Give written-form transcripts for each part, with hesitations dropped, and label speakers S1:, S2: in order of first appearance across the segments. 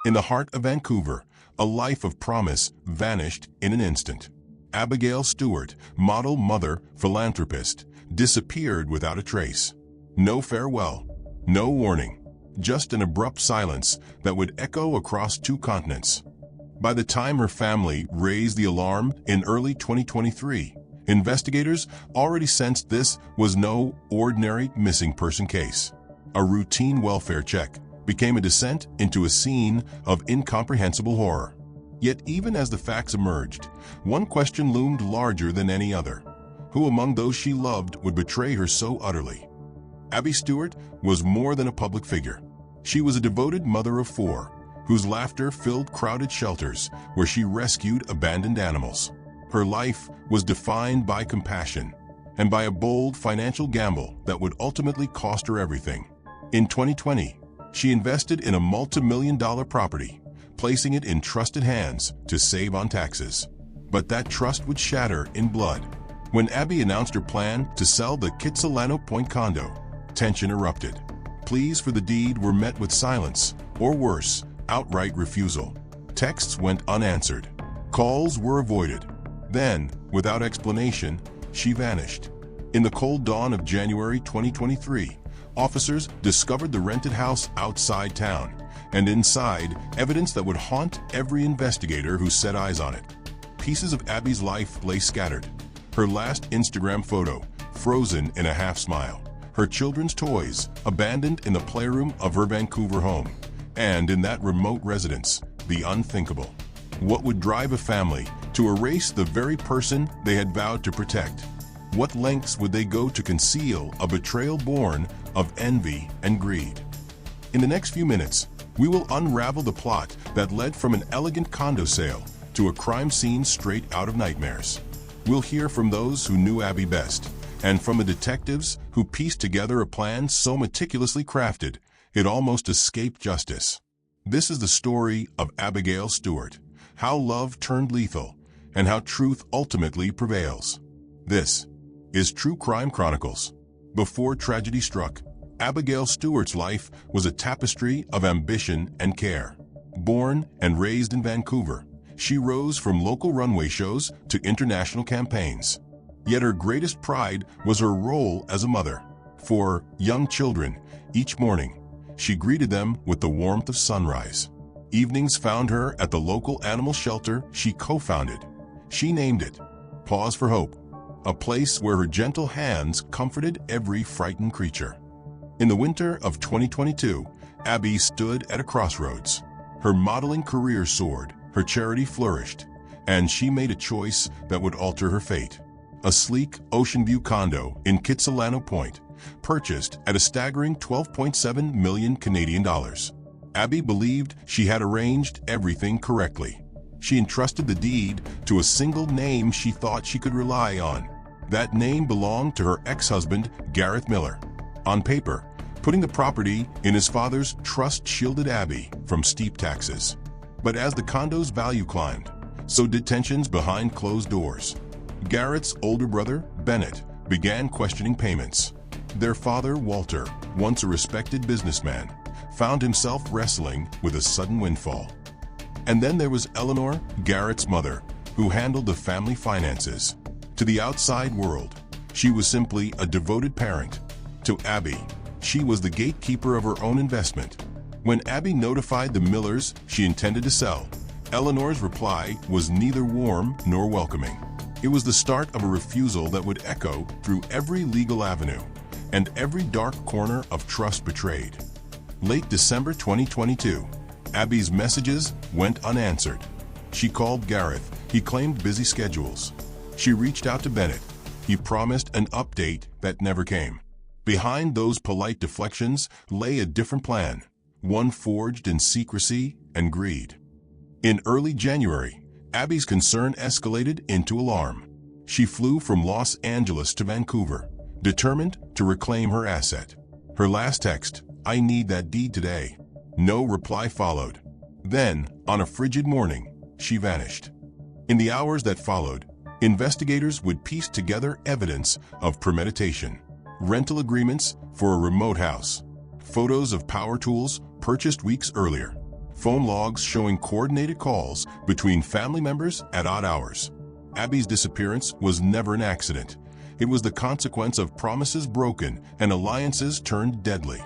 S1: In the heart of Vancouver, a life of promise vanished in an instant. Abigail Stewart, model mother, philanthropist, disappeared without a trace. No farewell, no warning, just an abrupt silence that would echo across 2 continents. By the time her family raised the alarm in early 2023, investigators already sensed this was no ordinary missing person case. A routine welfare check became a descent into a scene of incomprehensible horror. Yet even as the facts emerged, one question loomed larger than any other. Who among those she loved would betray her so utterly? Abby Stewart was more than a public figure. She was a devoted mother of 4, whose laughter filled crowded shelters where she rescued abandoned animals. Her life was defined by compassion and by a bold financial gamble that would ultimately cost her everything. In 2020, she invested in a multi-million-dollar property, placing it in trusted hands to save on taxes. But that trust would shatter in blood. When Abby announced her plan to sell the Kitsilano Point condo, tension erupted. Pleas for the deed were met with silence, or worse, outright refusal. Texts went unanswered. Calls were avoided. Then, without explanation, she vanished. In the cold dawn of January 2023, officers discovered the rented house outside town, and inside, evidence that would haunt every investigator who set eyes on it. Pieces of Abby's life lay scattered. Her last Instagram photo, frozen in a half-smile. Her children's toys, abandoned in the playroom of her Vancouver home. And in that remote residence, the unthinkable. What would drive a family to erase the very person they had vowed to protect? What lengths would they go to conceal a betrayal born of envy and greed? In the next few minutes, we will unravel the plot that led from an elegant condo sale to a crime scene straight out of nightmares. We'll hear from those who knew Abby best, and from the detectives who pieced together a plan so meticulously crafted it almost escaped justice. This is the story of Abigail Stewart, how love turned lethal, and how truth ultimately prevails. This is True Crime Chronicles. Before tragedy struck, Abigail Stewart's life was a tapestry of ambition and care. Born and raised in Vancouver, she rose from local runway shows to international campaigns. Yet her greatest pride was her role as a mother. For young children, each morning, she greeted them with the warmth of sunrise. Evenings found her at the local animal shelter she co-founded. She named it Pause for Hope, a place where her gentle hands comforted every frightened creature. In the winter of 2022, Abby stood at a crossroads. Her modeling career soared, her charity flourished, and she made a choice that would alter her fate. A sleek ocean view condo in Kitsilano Point, purchased at a staggering 12.7 million Canadian dollars. Abby believed she had arranged everything correctly. She entrusted the deed to a single name she thought she could rely on. That name belonged to her ex-husband, Gareth Miller. On paper, putting the property in his father's trust shielded Abby from steep taxes. But as the condo's value climbed, so did tensions behind closed doors. Garrett's older brother, Bennett, began questioning payments. Their father, Walter, once a respected businessman, found himself wrestling with a sudden windfall. And then there was Eleanor, Garrett's mother, who handled the family finances. To the outside world, she was simply a devoted parent. To Abby, she was the gatekeeper of her own investment. When Abby notified the Millers she intended to sell, Eleanor's reply was neither warm nor welcoming. It was the start of a refusal that would echo through every legal avenue and every dark corner of trust betrayed. Late December 2022, Abby's messages went unanswered. She called Gareth. He claimed busy schedules. She reached out to Bennett. He promised an update that never came. Behind those polite deflections lay a different plan, one forged in secrecy and greed. In early January, Abby's concern escalated into alarm. She flew from Los Angeles to Vancouver, determined to reclaim her asset. Her last text, "I need that deed today." No reply followed. Then, on a frigid morning, she vanished. In the hours that followed, investigators would piece together evidence of premeditation. Rental agreements for a remote house, photos of power tools purchased weeks earlier, phone logs showing coordinated calls between family members at odd hours. Abby's disappearance was never an accident. It was the consequence of promises broken and alliances turned deadly.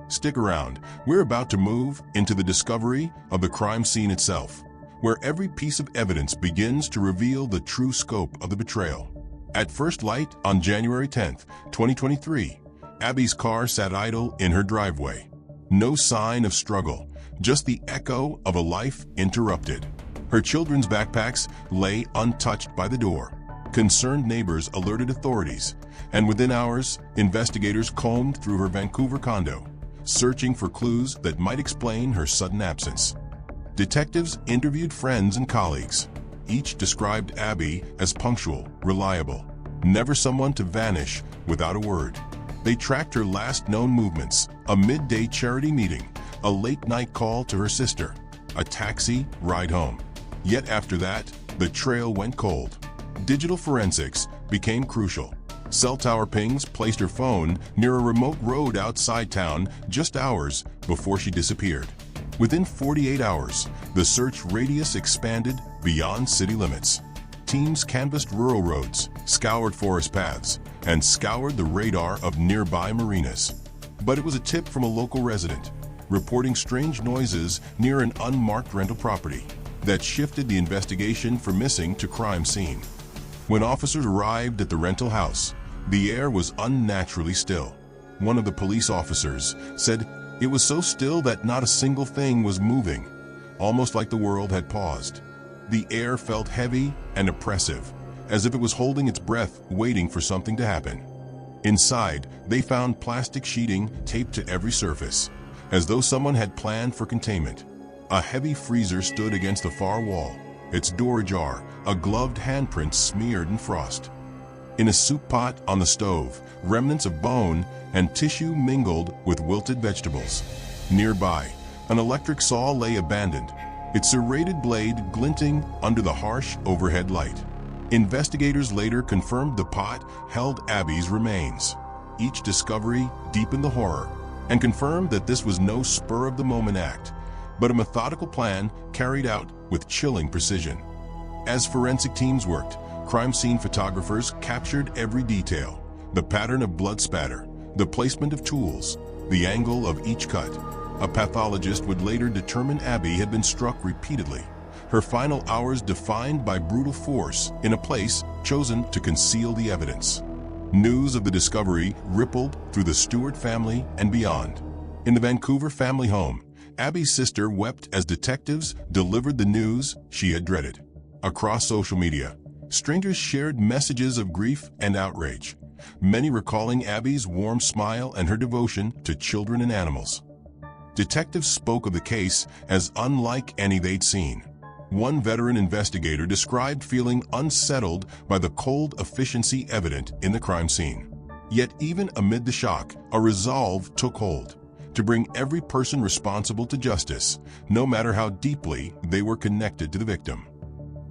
S1: Stick around. We're about to move into the discovery of the crime scene itself, where every piece of evidence begins to reveal the true scope of the betrayal. At first light on January 10, 2023, Abby's car sat idle in her driveway. No sign of struggle, just the echo of a life interrupted. Her children's backpacks lay untouched by the door. Concerned neighbors alerted authorities, and within hours, investigators combed through her Vancouver condo, searching for clues that might explain her sudden absence. Detectives interviewed friends and colleagues. Each described Abby as punctual, reliable, never someone to vanish without a word. They tracked her last known movements: a midday charity meeting, a late-night call to her sister, a taxi ride home. Yet after that, the trail went cold. Digital forensics became crucial. Cell tower pings placed her phone near a remote road outside town just hours before she disappeared. Within 48 hours, the search radius expanded beyond city limits. Teams canvassed rural roads, scoured forest paths, and scoured the radar of nearby marinas. But it was a tip from a local resident, reporting strange noises near an unmarked rental property, that shifted the investigation from missing to crime scene. When officers arrived at the rental house, the air was unnaturally still. One of the police officers said it was so still that not a single thing was moving, almost like the world had paused. The air felt heavy and oppressive, as if it was holding its breath, waiting for something to happen. Inside, they found plastic sheeting taped to every surface, as though someone had planned for containment. A heavy freezer stood against the far wall, its door ajar, a gloved handprint smeared in frost. In a soup pot on the stove, remnants of bone and tissue mingled with wilted vegetables. Nearby, an electric saw lay abandoned, its serrated blade glinting under the harsh overhead light. Investigators later confirmed the pot held Abby's remains. Each discovery deepened the horror and confirmed that this was no spur-of-the-moment act, but a methodical plan carried out with chilling precision. As forensic teams worked, crime scene photographers captured every detail: the pattern of blood spatter, the placement of tools, the angle of each cut. A pathologist would later determine Abby had been struck repeatedly, her final hours defined by brutal force in a place chosen to conceal the evidence. News of the discovery rippled through the Stewart family and beyond. In the Vancouver family home, Abby's sister wept as detectives delivered the news she had dreaded. Across social media, strangers shared messages of grief and outrage, many recalling Abby's warm smile and her devotion to children and animals. Detectives spoke of the case as unlike any they'd seen. One veteran investigator described feeling unsettled by the cold efficiency evident in the crime scene. Yet even amid the shock, a resolve took hold: to bring every person responsible to justice, no matter how deeply they were connected to the victim.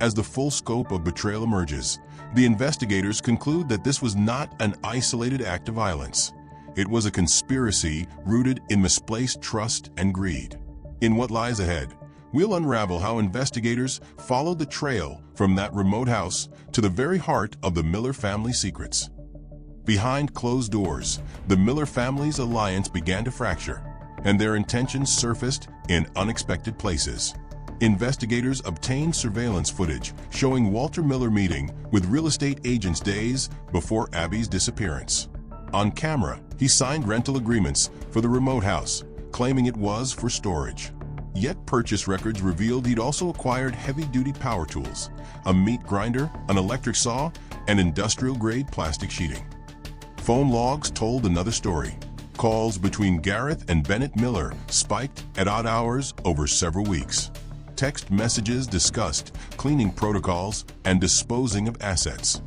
S1: As the full scope of betrayal emerges, the investigators conclude that this was not an isolated act of violence. It was a conspiracy rooted in misplaced trust and greed. In what lies ahead, we'll unravel how investigators followed the trail from that remote house to the very heart of the Miller family secrets. Behind closed doors, the Miller family's alliance began to fracture, and their intentions surfaced in unexpected places. Investigators obtained surveillance footage showing Walter Miller meeting with real estate agents days before Abby's disappearance. On camera, he signed rental agreements for the remote house, claiming it was for storage. Yet purchase records revealed he'd also acquired heavy-duty power tools, a meat grinder, an electric saw, and industrial-grade plastic sheeting. Phone logs told another story. Calls between Gareth and Bennett Miller spiked at odd hours over several weeks. Text messages discussed cleaning protocols and disposing of assets.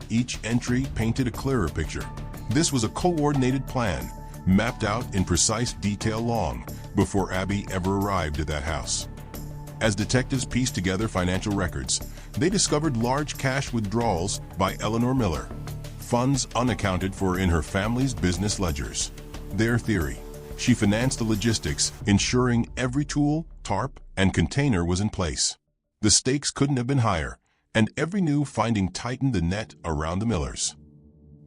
S1: Each entry painted a clearer picture. This was a coordinated plan, mapped out in precise detail long before Abby ever arrived at that house. As detectives pieced together financial records, they discovered large cash withdrawals by Eleanor Miller, funds unaccounted for in her family's business ledgers. Their theory: she financed the logistics, ensuring every tool tarp, and container was in place. The stakes couldn't have been higher, and every new finding tightened the net around the Millers.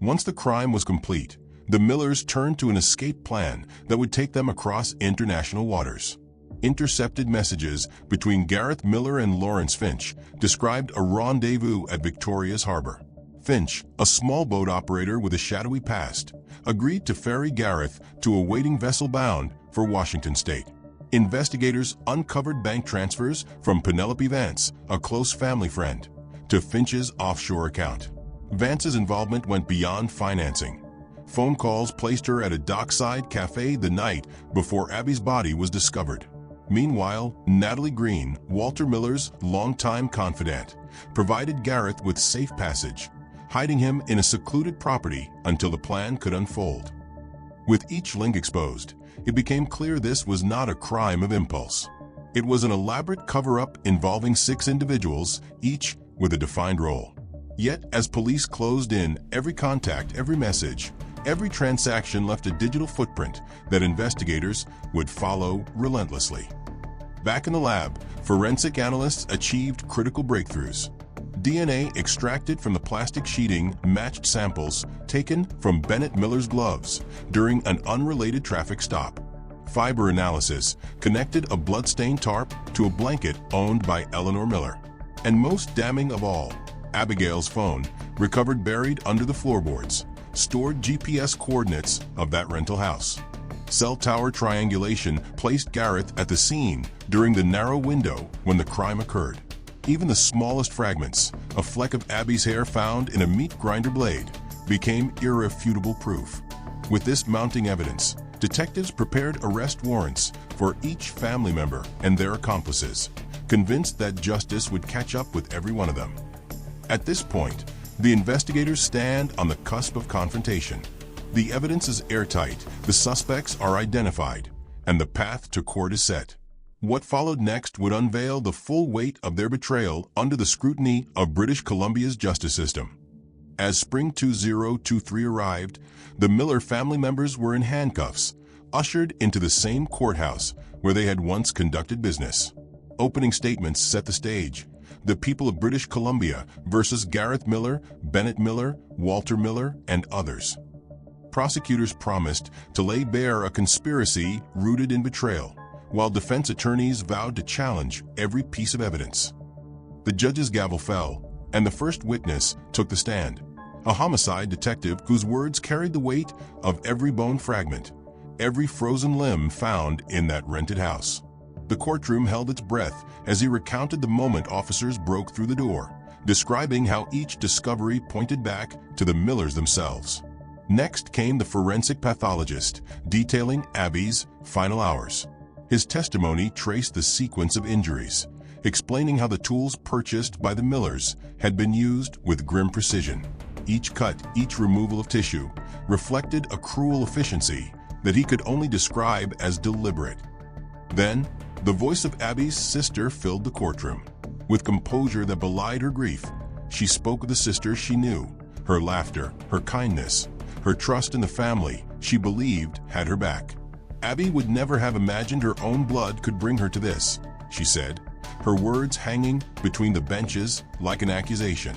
S1: Once the crime was complete, the Millers turned to an escape plan that would take them across international waters. Intercepted messages between Gareth Miller and Lawrence Finch described a rendezvous at Victoria's Harbor. Finch, a small boat operator with a shadowy past, agreed to ferry Gareth to a waiting vessel bound for Washington State. Investigators uncovered bank transfers from Penelope Vance, a close family friend, to Finch's offshore account. Vance's involvement went beyond financing. Phone calls placed her at a dockside cafe the night before Abby's body was discovered. Meanwhile, Natalie Green, Walter Miller's longtime confidant, provided Gareth with safe passage, hiding him in a secluded property until the plan could unfold. With each link exposed, it became clear this was not a crime of impulse. It was an elaborate cover-up involving 6 individuals, each with a defined role. Yet, as police closed in, every contact, every message, every transaction left a digital footprint that investigators would follow relentlessly. Back in the lab, forensic analysts achieved critical breakthroughs. DNA extracted from the plastic sheeting matched samples taken from Bennett Miller's gloves during an unrelated traffic stop. Fiber analysis connected a bloodstained tarp to a blanket owned by Eleanor Miller. And most damning of all, Abigail's phone, recovered buried under the floorboards, stored GPS coordinates of that rental house. Cell tower triangulation placed Gareth at the scene during the narrow window when the crime occurred. Even the smallest fragments, a fleck of Abby's hair found in a meat grinder blade, became irrefutable proof. With this mounting evidence, detectives prepared arrest warrants for each family member and their accomplices, convinced that justice would catch up with every one of them. At this point, the investigators stand on the cusp of confrontation. The evidence is airtight, the suspects are identified, and the path to court is set. What followed next would unveil the full weight of their betrayal under the scrutiny of British Columbia's justice system. As spring 2023 arrived, the Miller family members were in handcuffs, ushered into the same courthouse where they had once conducted business. Opening statements set the stage. The people of British Columbia versus Gareth Miller, Bennett Miller, Walter Miller, and others. Prosecutors promised to lay bare a conspiracy rooted in betrayal, while defense attorneys vowed to challenge every piece of evidence. The judge's gavel fell, and the first witness took the stand, a homicide detective whose words carried the weight of every bone fragment, every frozen limb found in that rented house. The courtroom held its breath as he recounted the moment officers broke through the door, describing how each discovery pointed back to the Millers themselves. Next came the forensic pathologist, detailing Abby's final hours. His testimony traced the sequence of injuries, explaining how the tools purchased by the Millers had been used with grim precision. Each cut, each removal of tissue, reflected a cruel efficiency that he could only describe as deliberate. Then, the voice of Abby's sister filled the courtroom. With composure that belied her grief, she spoke of the sister she knew, her laughter, her kindness, her trust in the family she believed had her back. Abby would never have imagined her own blood could bring her to this, she said, her words hanging between the benches like an accusation.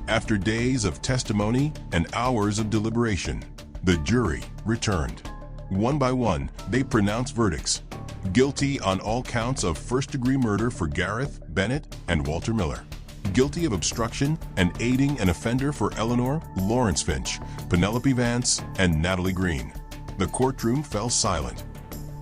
S1: After days of testimony and hours of deliberation, the jury returned. One by one, they pronounced verdicts. Guilty on all counts of first-degree murder for Gareth, Bennett, and Walter Miller. Guilty of obstruction and aiding an offender for Eleanor, Lawrence Finch, Penelope Vance, and Natalie Green. The courtroom fell silent.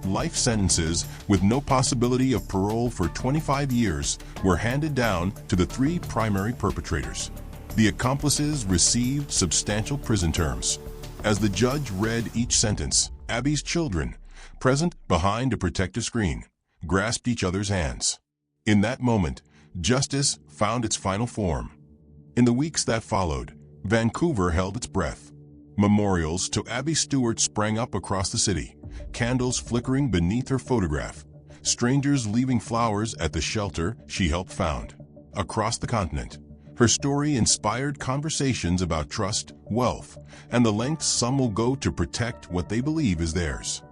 S1: Life sentences with no possibility of parole for 25 years were handed down to the 3 primary perpetrators. The accomplices received substantial prison terms. As the judge read each sentence, Abby's children, present behind a protective screen, grasped each other's hands. In that moment, justice found its final form. In the weeks that followed, Vancouver held its breath. Memorials to Abby Stewart sprang up across the city, candles flickering beneath her photograph, strangers leaving flowers at the shelter she helped found. Across the continent, her story inspired conversations about trust, wealth, and the lengths some will go to protect what they believe is theirs.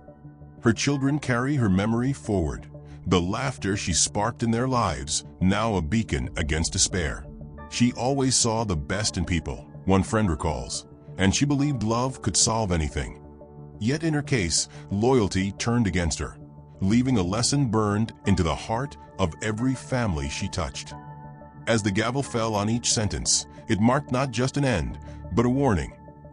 S1: Her children carry her memory forward, the laughter she sparked in their lives, now a beacon against despair. She always saw the best in people, one friend recalls, and she believed love could solve anything. Yet in her case, loyalty turned against her, leaving a lesson burned into the heart of every family she touched. As the gavel fell on each sentence, it marked not just an end, but a warning.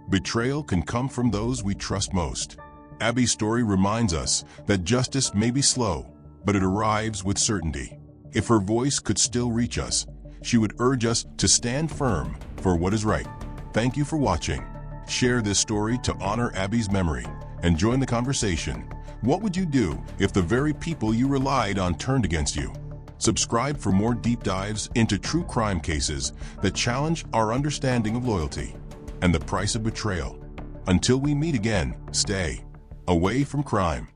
S1: Betrayal can come from those we trust most. Abby's story reminds us that justice may be slow, but it arrives with certainty. If her voice could still reach us, she would urge us to stand firm for what is right. Thank you for watching. Share this story to honor Abby's memory and join the conversation. What would you do if the very people you relied on turned against you? Subscribe for more deep dives into true crime cases that challenge our understanding of loyalty and the price of betrayal. Until we meet again, stay away from crime.